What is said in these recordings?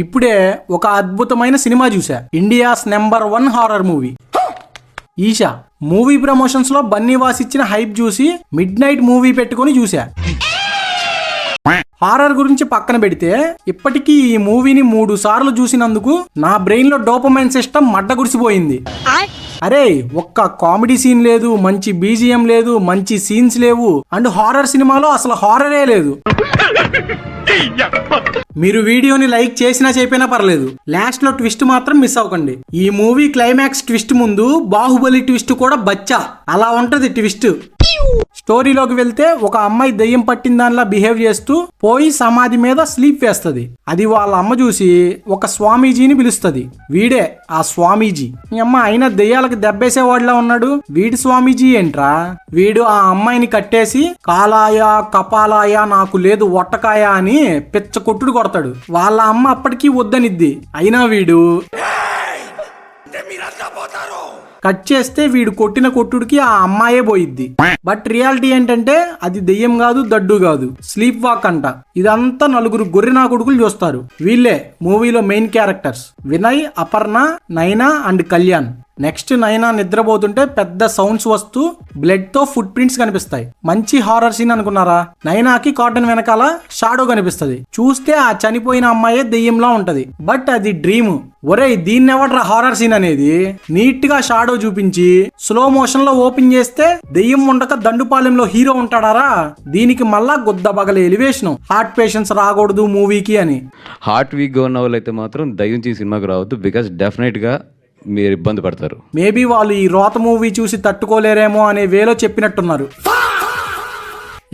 ఇప్పుడే ఒక అద్భుతమైన సినిమా చూసా. India's #1 horror movie Isha. Movie promotions లో బన్నీవాస్ ఇచ్చిన హైప్ చూసి మిడ్ నైట్ మూవీ పెట్టుకుని చూసా. హారర్ గురించి పక్కన పెడితే ఇప్పటికీ ఈ మూవీని 3 సార్లు చూసినందుకు నా బ్రెయిన్ లో డోపమైన్ సిస్టమ్ మడ్డ గుడిసిపోయింది. అరే ఒక్క కామెడీ సీన్ లేదు, మంచి బీజిఎం లేదు, మంచి సీన్స్ లేవు, అండ్ హారర్ సినిమాలో అసలు హారరే లేదు. మీరు వీడియోని లైక్ చేసినా చెప్పినా పర్లేదు, లాస్ట్ లో ట్విస్ట్ మాత్రం మిస్ అవ్వకండి. ఈ మూవీ క్లైమాక్స్ ట్విస్ట్ ముందు బాహుబలి ట్విస్ట్ కూడా బచ్చా అలా ఉంటది ట్విస్ట్. స్టోరీలోకి వెళ్తే ఒక అమ్మాయి దెయ్యం పట్టిన దానిలా బిహేవ్ చేస్తూ పోయి సమాధి మీద స్లీప్ వేస్తుంది. అది వాళ్ళ అమ్మ చూసి ఒక స్వామీజీని పిలుస్తుంది. వీడే ఆ స్వామీజీ. మీ అమ్మ అయినా దెయ్యాలకు దెబ్బేసేవాడిలా ఉన్నాడు, వీడి స్వామీజీ ఏంట్రా? వీడు ఆ అమ్మాయిని కట్టేసి కాలాయ కపాలాయ నాకు లేదు ఒట్టకాయ అని పిచ్చ కొట్టుడు కొడతాడు. వాళ్ళ అమ్మ అప్పటికీ వద్దనిద్ది, అయినా వీడు కట్ చేస్తే వీడు కొట్టిన కొట్టుడికి ఆ అమ్మాయే పోయిద్ది. బట్ రియాలిటీ ఏంటంటే అది దెయ్యం కాదు, దడ్డు కాదు, స్లీప్ వాక్ అంట. ఇదంతా 4 గొర్రెనా కొడుకులు చూస్తారు. వీళ్ళే మూవీలో మెయిన్ క్యారెక్టర్స్, వినయ్, అపర్ణ, నైనా అండ్ కళ్యాణ్. నెక్స్ట్ నైనా నిద్రపోతుంటే పెద్ద సౌండ్స్ వస్తూ బ్లడ్ తో ఫుట్ ప్రింట్స్ కనిపిస్తాయి. మంచి హారర్ సీన్ అనుకున్నారా? నైనాకి కాటన్ వెనకాల షాడో కనిపిస్తుంది. చూస్తే ఆ చనిపోయిన అమ్మాయే దెయ్యంలా ఉంటది, బట్ అది డ్రీమ్. ఒరేయ్ దీన్ని ఎవడ్రా హారర్ సీన్ అనేది? నీట్ గా షాడో చూపించి స్లో మోషన్ లో ఓపెన్ చేస్తే దెయ్యం ఉండక దండుపాలెంలో హీరో ఉంటాడారా? దీనికి మళ్ళా గుద్దబగల ఎలివేషన్. హార్ట్ పేషెంట్స్ రాకూడదు మూవీకి అని. హార్ట్ వీక్ గా ఉన్న వాళ్ళైతే మాత్రం దయ్యం సినిమాకి రావద్దు, బికాస్ డెఫినెట్ గా మీరు ఇబ్బంది పడతారు. మేబీ వాళ్ళు ఈ రోత మూవీ చూసి తట్టుకోలేరేమో అనే వేలో చెప్పినట్టున్నారు.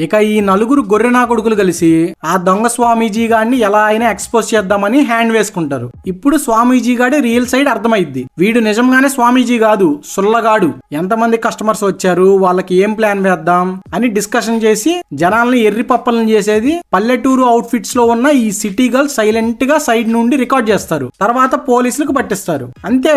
ఇక ఈ 4 గొర్రెనా కొడుకులు కలిసి ఆ దొంగ స్వామీజీ గాడిని ఎలా అయినా ఎక్స్పోజ్ చేద్దామని హ్యాండ్ వేసుకుంటారు. ఇప్పుడు స్వామీజీ గాడి రియల్ సైడ్ అర్థమైద్ది. వీడు నిజంగానే స్వామీజీ కాదు, సుల్లగాడు. ఎంతమంది కస్టమర్స్ వచ్చారు, వాళ్ళకి ఏం ప్లాన్ వేద్దాం అని డిస్కషన్ చేసి జనాల్ని ఎర్రి పప్పలను చేసేది పల్లెటూరు అవుట్ ఫిట్స్ లో ఉన్న ఈ సిటీ గర్ల్ సైలెంట్ గా సైడ్ నుండి రికార్డ్ చేస్తారు. తర్వాత పోలీసులకు పట్టిస్తారు. అంతే,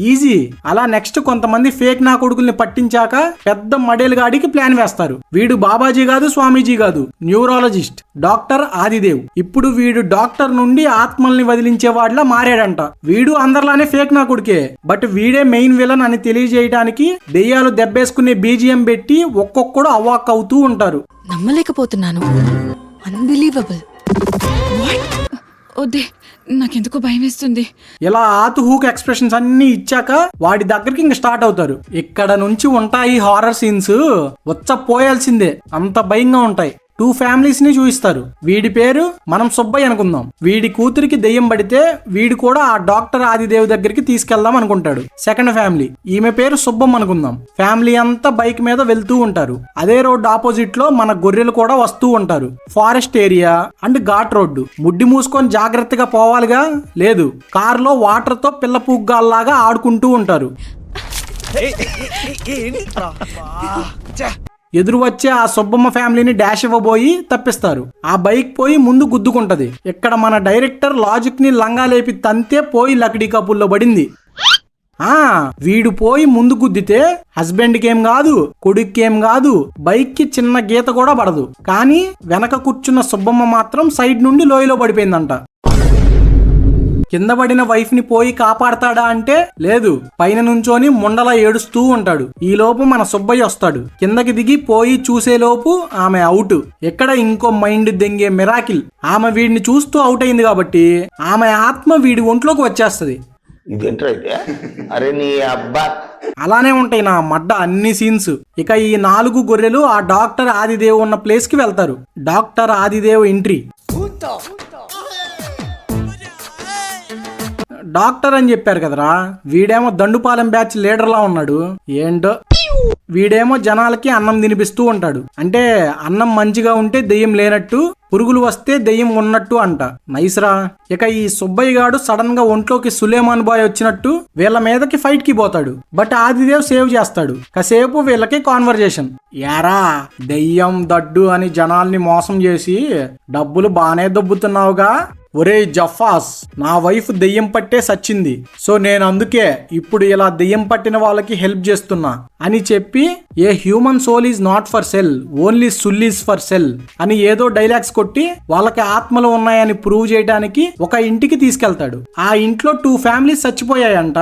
ఈజీ. అలా నెక్స్ట్ కొంతమంది ఫేక్ నా కొడుకుల్ని పట్టించాక పెద్ద మడేలు గాడికి ప్లాన్ వేస్తారు. వీడు బాబాజీ కాదు, స్వామీజీ కాదు, న్యూరాలజిస్ట్ డాక్టర్ ఆదిదేవ్. ఇప్పుడు వీడు డాక్టర్ నుండి ఆత్మల్ని వదిలించేవాడిలా మారాడంట. వీడు అందరిలానే ఫేక్ నా కొడుకే, బట్ వీడే మెయిన్ విలన్ అని తెలియజేయడానికి దెయ్యాలు దెబ్బేసుకునే బీజిఎం పెట్టి ఒక్కొక్కడు అవాక్ అవుతూ ఉంటారు. నమ్మలేకపోతున్నాను. అన్బిలీవబుల్. వద్దే, నాకెందుకో భయం వేస్తుంది. ఇలా ఆతుహూక్ ఎక్స్ప్రెషన్స్ అన్ని ఇచ్చాక వాడి దగ్గరికి ఇంక స్టార్ట్ అవుతారు. ఇక్కడ నుంచి ఉంటాయి హారర్ సీన్స్, వచ్చ పోయాల్సిందే, అంత భయంగా ఉంటాయి. 2 ఫ్యామిలీస్ ని చూపిస్తారు. వీడి పేరు మనం సుబ్బయ్య అనుకుందాం. వీడి కూతురికి దెయ్యం పడితే వీడు కూడా ఆ డాక్టర్ ఆదిదేవ్ దగ్గరికి తీసుకెళ్దాం అనుకుంటాడు. సెకండ్ ఫ్యామిలీ, ఈమె పేరు సుబ్బమ్మ అనుకుందాం. ఫ్యామిలీ అంతా బైక్ మీద వెళ్తూ ఉంటారు. అదే రోడ్ ఆపోజిట్ లో మన గొర్రెలు కూడా వస్తూ ఉంటారు. Forest area and ghat road. ముడ్డి మూసుకొని జాగ్రత్తగా పోవాలిగా, లేదు కారులో వాటర్ తో పిల్ల పుగ్గాల్లాగా ఆడుకుంటూ ఉంటారు. ఎదురు వచ్చే ఆ సుబ్బమ్మ ఫ్యామిలీని డాష్ ఇవ్వబోయి తప్పిస్తారు. ఆ బైక్ పోయి ముందు గుద్దుకుంటది. ఇక్కడ మన డైరెక్టర్ లాజిక్ ని లంగా లేపి తంతే పోయి లకడీ కపుల్లో పడింది. వీడు పోయి ముందు గుద్దితే హస్బెండ్ కేం కాదు, కొడుక్కేం కాదు, బైక్ కి చిన్న గీత కూడా పడదు. కానీ వెనక కూర్చున్న సుబ్బమ్మ మాత్రం సైడ్ నుండి లోయలో పడిపోయిందంట. కింద పడిన వైఫ్ ని పోయి కాపాడతాడా అంటే లేదు, పైన నుంచోని ముండలా ఏడుస్తూ ఉంటాడు. ఈ లోపు మన సుబ్బయ్య వస్తాడు. కిందకి దిగి పోయి చూసేలోపు ఆమె అవుట్. ఎక్కడ ఇంకో మైండ్ దెంగే మిరాకిల్. ఆమె వీడిని చూస్తూ అవుట్ అయింది కాబట్టి ఆమె ఆత్మ వీడి ఒంట్లోకి వచ్చేస్తది. అలానే ఉంటాయి నా మడ్డ అన్ని సీన్స్. ఇక ఈ 4 గొర్రెలు ఆ డాక్టర్ ఆదిదేవ్ ఉన్న ప్లేస్ కి వెళ్తారు. Doctor Adidev entry. డాక్టర్ అని చెప్పారు కదరా, వీడేమో దండుపాలెం బ్యాచ్ లీడర్ లా ఉన్నాడు. ఏంటో వీడేమో జనాలకి అన్నం తినిపిస్తూ ఉంటాడు. అంటే అన్నం మంచిగా ఉంటే దెయ్యం లేనట్టు, పురుగులు వస్తే దెయ్యం ఉన్నట్టు అంట. నైస్రా. ఇక ఈ సుబ్బయ్య గాడు సడన్ గా ఒంట్లోకి సులేమాన్ బాయ్ వచ్చినట్టు వీళ్ళ మీదకి ఫైట్ కి పోతాడు. బట్ ఆదిదేవ్ సేవ్ చేస్తాడు. కాసేపు వీళ్ళకి కాన్వర్జేషన్. యారా దెయ్యం దడ్డు అని జనాల్ని మోసం చేసి డబ్బులు బానే దొబ్బుతున్నావుగా, ఒరే జఫాస్, నా వైఫ్ దెయ్యం పట్టే సచ్చింది, సో నేను అందుకే ఇప్పుడు ఇలా దెయ్యం పట్టిన వాళ్ళకి హెల్ప్ చేస్తున్నా అని చెప్పి a human soul is not for sale, only soul is for sale అని ఏదో డైలాగ్స్ కొట్టి వాళ్ళకి ఆత్మలు ఉన్నాయని ప్రూవ్ చేయడానికి ఒక ఇంటికి తీసుకెళ్తాడు. ఆ ఇంట్లో 2 ఫ్యామిలీస్ చచ్చిపోయాయంట,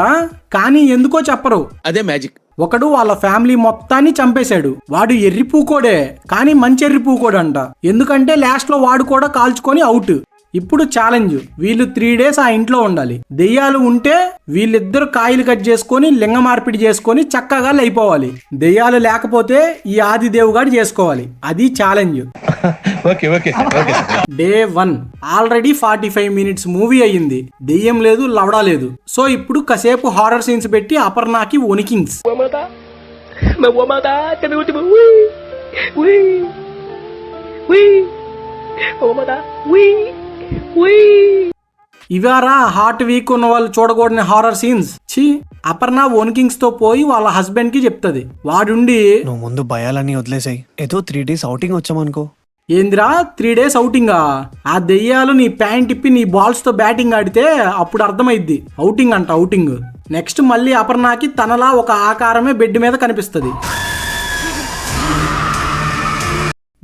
కానీ ఎందుకో చెప్పరు. అదే మ్యాజిక్. ఒకడు వాళ్ళ ఫ్యామిలీ మొత్తాన్ని చంపేశాడు. వాడు ఎర్రి పూకోడే, కానీ మంచి ఎర్రి పూకోడంట. ఎందుకంటే లాస్ట్ లో వాడు కూడా కాల్చుకొని అవుట్. ఇప్పుడు ఛాలెంజ్, వీళ్ళు 3 days ఆ ఇంట్లో ఉండాలి. దెయ్యాలు ఉంటే వీళ్ళిద్దరు కాయలు కట్ చేసుకొని లింగ మార్పిడి చేసుకొని చక్కగా అయిపోవాలి. దెయ్యాలు లేకపోతే ఈ ఆదిదేవుగాడు చేసుకోవాలి. అది challenge. Day 1 already 45 minutes movie అయ్యింది. దెయ్యం లేదు, లవడా లేదు. సో ఇప్పుడు కాసేపు హారర్ సీన్స్ పెట్టి అపర్ణకి వణికింగ్స్. ఇవారా హార్ట్ వీక్ ఉన్న వాళ్ళు చూడకూడని హారర్ సీన్స్. ఛీ, అపర్ణ వోన్కింగ్స్ తో పోయి వాళ్ళ హస్బెండ్ కి చెప్తది. వాడుండి, నువ్వు ముందు భయాలన్నీ వదిలేసాయి, ఏదో 3 days అవుటింగ్ వచ్చామనుకో. ఏందిరా 3 days అవుటింగా? ఆ దెయ్యాలు నీ ప్యాంట్ ఇప్పి నీ బాల్స్ తో బ్యాటింగ్ ఆడితే అప్పుడు అర్థమైద్ది అవుటింగ్ అంట, అవుటింగ్. నెక్స్ట్ మళ్ళీ అపర్ణకి తనలా ఒక ఆకారమే బెడ్ మీద కనిపిస్తుంది,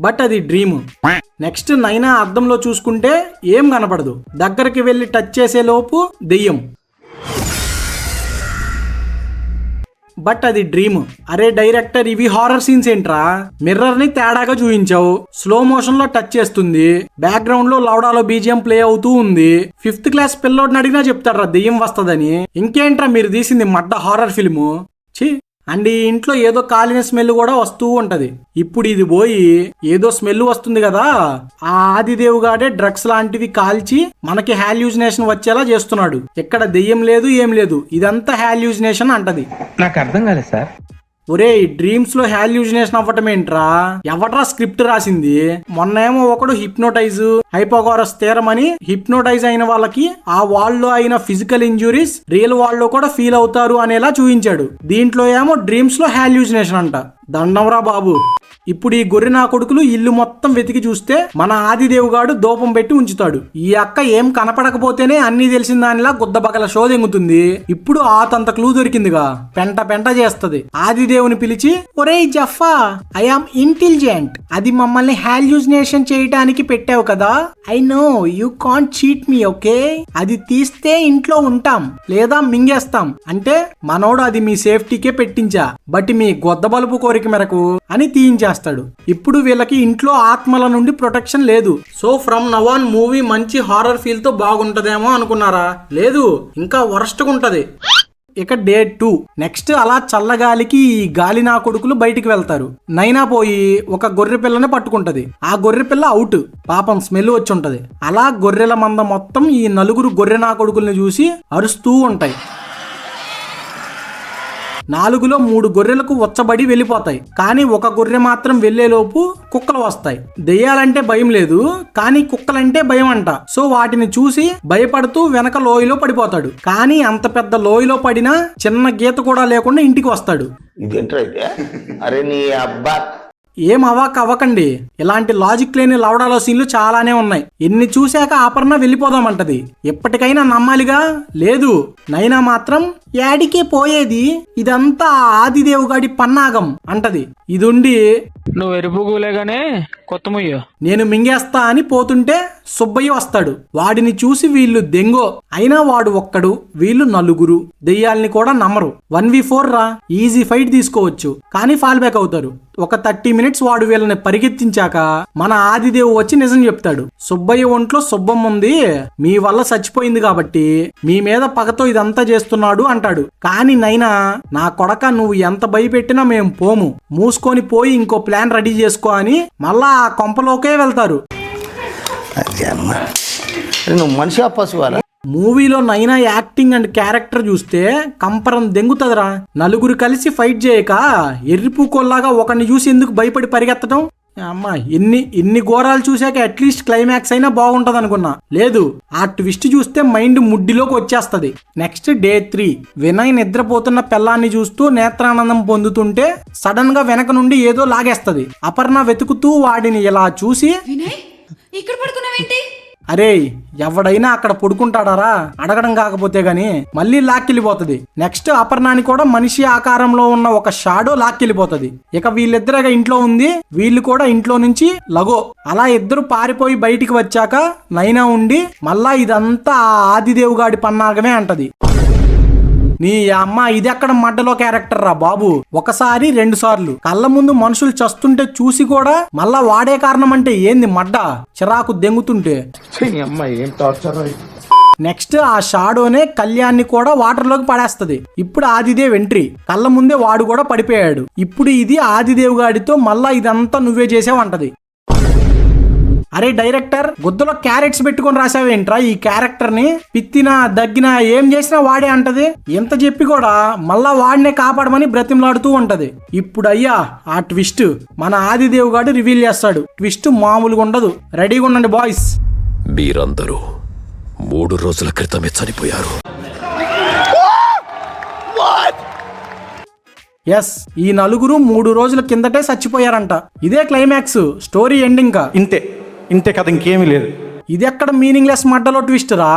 బట్ అది డ్రీమ్. నెక్స్ట్ నైనా అద్దంలో చూసుకుంటే ఏం కనపడదు. దగ్గరికి వెళ్ళి టచ్ చేసే లోపు దెయ్యం, బట్ అది డ్రీమ్. అరే డైరెక్టర్, ఇవి హారర్ సీన్స్ ఏంట్రా? మిర్రర్ ని తేడాగా చూపించావు, స్లో మోషన్ లో టచ్ చేస్తుంది, బ్యాక్గ్రౌండ్ లో లౌడాలో బీజిఎం ప్లే అవుతూ ఉంది. 5th క్లాస్ పిల్లోడిని అడిగినా చెప్తాడ్రా దెయ్యం వస్తదని. ఇంకేంట్రా మీరు తీసింది మడ్డ హారర్ ఫిల్ము? ఛీ. అండ్ ఈ ఇంట్లో ఏదో కాలిన స్మెల్ కూడా వస్తూ ఉంటది. ఇప్పుడు ఇది పోయి ఏదో స్మెల్ వస్తుంది కదా, ఆ ఆదిదేవుగాడే డ్రగ్స్ లాంటివి కాల్చి మనకి హాల్యూజినేషన్ వచ్చేలా చేస్తున్నాడు. ఇక్కడ దెయ్యం లేదు, ఏం లేదు, ఇదంతా హాల్యూజినేషన్ అంటది. నాకు అర్థం కాలేదు సార్. ఒరే, డ్రీమ్స్ లో హాల్యూజినేషన్ అవ్వటం ఏంట్రా? ఎవట్రా స్క్రిప్ట్ రాసింది? మొన్నేమో ఒకడు హిప్నోటైజ్, హైపోగారస్ థియరం అని హిప్నోటైజ్ అయిన వాళ్ళకి ఆ వాళ్ళలో అయిన ఫిజికల్ ఇంజురీస్ రియల్ వాళ్ళలో కూడా ఫీల్ అవుతారు అనేలా చూపించాడు. దీంట్లో ఏమో డ్రీమ్స్ లో హాల్యూజినేషన్ అంట. దండంరా బాబు. ఇప్పుడు ఈ గొర్రె నా కొడుకులు ఇల్లు మొత్తం వెతికి చూస్తే మన ఆదిదేవుగాడు దూపం పెట్టి ఉంచుతాడు. ఈ అక్క ఏం కనపడకపోతేనే అన్ని తెలిసిన దానిలా గుద్దబగల షో దెంగుతుంది. ఇప్పుడు ఆతంత క్లూ దొరికిందిగా, పెంట పెంట చేస్తది. ఆదిదేవుని పిలిచి, ఒరేయ్ జఫా, ఐ ఆమ్ ఇంటెలిజెంట్, అది మమ్మల్ని హాల్యూజినేషన్ చేయడానికి పెట్టావు కదా, I know you can't cheat me, okay? అది తీస్తే ఇంట్లో ఉంటాం లేదా మింగేస్తాం అంటే మనోడు అది మీ సేఫ్టీకే పెట్టించా, బట్ మీ గొద్ద బలుపు కోరిక మేరకు అని తీయించేస్తాడు. ఇప్పుడు వీళ్ళకి ఇంట్లో ఆత్మల నుండి ప్రొటెక్షన్ లేదు. So from now on movie మంచి హారర్ ఫీల్ తో బాగుంటదేమో అనుకున్నారా? లేదు, ఇంకా వరస్ట్గా ఉంటది. ఇక డే 2 నెక్స్ట్ అలా చల్లగాలికి ఈ గాలి నా కొడుకులు బయటికి వెళ్తారు. నైనా పోయి ఒక గొర్రె పిల్లని పట్టుకుంటది. ఆ గొర్రె పిల్ల అవుట్, పాపం స్మెల్ వచ్చి ఉంటది. అలా గొర్రెల మంద మొత్తం ఈ 4 గొర్రె నా కొడుకుల్ని చూసి అరుస్తూ ఉంటాయి. 4లో 3 గొర్రెలకు వచ్చబడి వెళ్ళిపోతాయి. కానీ ఒక గొర్రె మాత్రం వెళ్లేలోపు కుక్కలు వస్తాయి. దెయ్యాలంటే భయం లేదు, కానీ కుక్కలంటే భయం అంట. సో వాటిని చూసి భయపడుతూ వెనక లోయలో పడిపోతాడు. కానీ అంత పెద్ద లోయలో పడినా చిన్న గీత కూడా లేకుండా ఇంటికి వస్తాడు. అరే నీ అబ్బా, ఏం అవ్వకండి, ఇలాంటి లాజిక్ లేని లవడాలో సీన్లు చాలానే ఉన్నాయి. ఎన్ని చూశాక అపర్ణ వెళ్ళిపోదామంటది. ఎప్పటికైనా నమ్మాలిగా. లేదు, నైనా మాత్రం యాడికే పోయేది, ఇదంతా ఆదిదేవుగాడి పన్నాగం అంటది. ఇదుండి, నువ్వు ఎరుపుగులేగానే కొత్త ముయ్యో, నేను మింగేస్తా అని పోతుంటే సుబ్బయ్య వస్తాడు. వాడిని చూసి వీళ్ళు దెంగో, అయినా వాడు ఒక్కడు, వీళ్ళు 4. దెయ్యాల్ని కూడా నమ్మరు. 1v4 రా, ఈజీ ఫైట్ తీసుకోవచ్చు, కానీ ఫాల్ బ్యాక్ అవుతారు. ఒక 30 minutes వాడు వీళ్ళని పరిగెత్తించాక మన ఆదిదేవు వచ్చి నిజం చెప్తాడు. సుబ్బయ్య ఒంట్లో సుబ్బమ్మ ఉంది, మీ వల్ల చచ్చిపోయింది కాబట్టి మీ మీద పగతో ఇదంతా చేస్తున్నాడు అంటాడు. కానీ నైనా, నా కొడక, నువ్వు ఎంత భయపెట్టినా మేం పోము, మూసుకొని పోయి ఇంకో ప్లాన్ రెడీ చేసుకో అని మళ్ళా ఆ కొంపలోకే వెళ్తారు. నువ్వు మనిషి పశువాలా? మూవీలో నైనా యాక్టింగ్ అండ్ క్యారెక్టర్ చూస్తే కంపరం దెంగుతుందిరా. 4 కలిసి ఫైట్ చేయక ఎర్రిపూకోల్లాగా ఒకరిని చూసి ఎందుకు భయపడి పరిగెత్తడం? అమ్మా, ఎన్ని ఘోరాలు చూశాక అట్లీస్ట్ క్లైమాక్స్ అయినా బాగుంటది అనుకున్నా. లేదు, ఆ ట్విస్ట్ చూస్తే మైండ్ ముడ్డిలోకి వచ్చేస్తది. నెక్స్ట్ డే 3 వినయ్ నిద్రపోతున్న పిల్లాన్ని చూస్తూ నేత్రానందం పొందుతుంటే సడన్ గా వెనక నుండి ఏదో లాగేస్తది. అపర్ణ వెతుకుతూ వాడిని ఇలా చూసి, వినయ్, ఇక్కడ పడుకున్నావేంటి? అరే ఎవడైనా అక్కడ పడుకుంటాడారా అడగడం కాకపోతే గాని మళ్ళీ లాక్కెళ్ళిపోతుంది. నెక్స్ట్ అపర్ణాని కూడా మనిషి ఆకారంలో ఉన్న ఒక షాడో లాక్కెళ్ళిపోతుంది. ఇక వీళ్ళిద్దరుగా ఇంట్లో ఉంది, వీళ్ళు కూడా ఇంట్లో నుంచి లగో. అలా ఇద్దరు పారిపోయి బయటికి వచ్చాక నైనా ఉండి మళ్ళా ఇదంతా ఆ ఆదిదేవుగాడి పన్నాగమే అంటది. నీ అమ్మ ఇది ఎక్కడ మడ్డలో క్యారెక్టర్ రా బాబు. ఒకసారి 2 సార్లు కళ్ళ ముందు మనుషులు చస్తుంటే చూసి కూడా మళ్ళా వాడే కారణం అంటే ఏంది మడ్డ చిరాకు దెంగుతుంటే. నెక్స్ట్ ఆ షాడోనే కళ్యాణ్ని కూడా వాటర్ లోకి పడేస్తది. ఇప్పుడు ఆదిదేవ్ ఎంట్రీ, కళ్ళ ముందే వాడు కూడా పడిపోయాడు. ఇప్పుడు ఇది ఆదిదేవ్ గాడితో మళ్ళా ఇదంతా నువ్వే చేసావంటది. అరే డైరెక్టర్, గుద్దలో క్యారెట్స్ పెట్టుకొని రాసావేంట్రా ఈ క్యారెక్టర్ ని? పిత్తినా దగ్గినా ఏం చేసినా వాడే అంటది. ఎంత చెప్పి కూడా మళ్ళా వాడినే కాపాడమని బ్రతిమలాడుతూ ఉంటది. ఇప్పుడు అయ్యా ఆ ట్విస్ట్ మన ఆదిదేవ్ గాడు రివీల్ చేస్తాడు. ట్విస్ట్ మామూలుగా ఉండదు. రెడీగా ఉండండి బాయ్స్. మీరందరూ 3 రోజుల క్రితమే చనిపోయారు. ఎస్, ఈ నలుగురు 3 రోజుల కిందటే చచ్చిపోయారంట. ఇదే క్లైమాక్స్, స్టోరీ ఎండింగ్. ఇంతే కదా, ఇంకేమీ లేదు. ఇది ఎక్కడ మీనింగ్లెస్ మడ్డలో ట్విస్ట్ రా.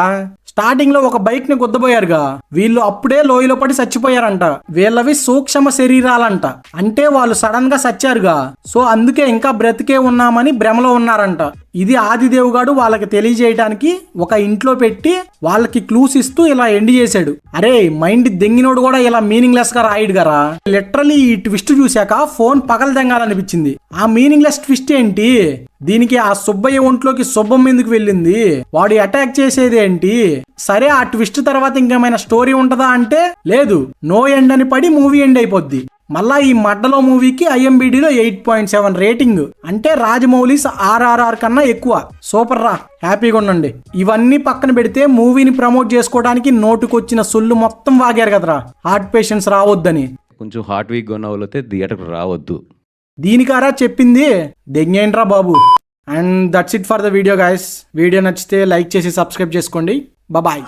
స్టార్టింగ్ లో ఒక బైక్ ని గుద్దబోయారుగా, వీళ్ళు అప్పుడే లోయలో పడి చచ్చిపోయారంట. వీళ్ళవి సూక్ష్మ శరీరాలంట, అంటే వాళ్ళు సడన్ గా చచ్చారుగా. సో అందుకే ఇంకా బ్రతికే ఉన్నామని భ్రమలో ఉన్నారంట. ఇది ఆదిదేవ్ గాడు వాళ్ళకి తెలియజేయడానికి ఒక ఇంట్లో పెట్టి వాళ్ళకి క్లూస్ ఇస్తూ ఇలా ఎండ్ చేశాడు. అరే మైండ్ దెంగినోడు కూడా ఇలా మీనింగ్లెస్ గా రాయడు గరా. లిటరలీ ఈ ట్విస్ట్ చూశాక ఫోన్ పగల దెంగాలనిపించింది. ఆ మీనింగ్లెస్ ట్విస్ట్ ఏంటి? దీనికి ఆ సుబ్బయ్య ఒంట్లోకి శుభం ఎందుకు వెళ్ళింది? వాడు అటాక్ చేసేది ఏంటి? సరే ఆ ట్విస్ట్ తర్వాత ఇంకేమైనా స్టోరీ ఉంటదా అంటే లేదు, నో ఎండ్ అని పడి మూవీ ఎండ్ అయిపోద్ది. మళ్ళా ఈ మడ్డలో మూవీకి IMDbలో 8.7 రేటింగ్, అంటే రాజమౌళిస్ RRR కన్నా ఎక్కువ. సూపర్ రా, హ్యాపీగా ఉండండి. ఇవన్నీ పక్కన పెడితే మూవీని ప్రమోట్ చేసుకోవడానికి నోటుకొచ్చిన సొల్లు మొత్తం వాగారు కదరా, హార్ట్ పేషెంట్స్ రావద్దని. కొంచెం హార్ట్ వీక్గా ఉన్న వాళ్ళైతే థియేటర్కి రావద్దు. దీనికారా చెప్పింది, దెంగేంట్రా బాబు. And that's it for the video guys. Video నచ్చితే లైక్ చేసి సబ్స్క్రైబ్ చేసుకోండి. బాయ్.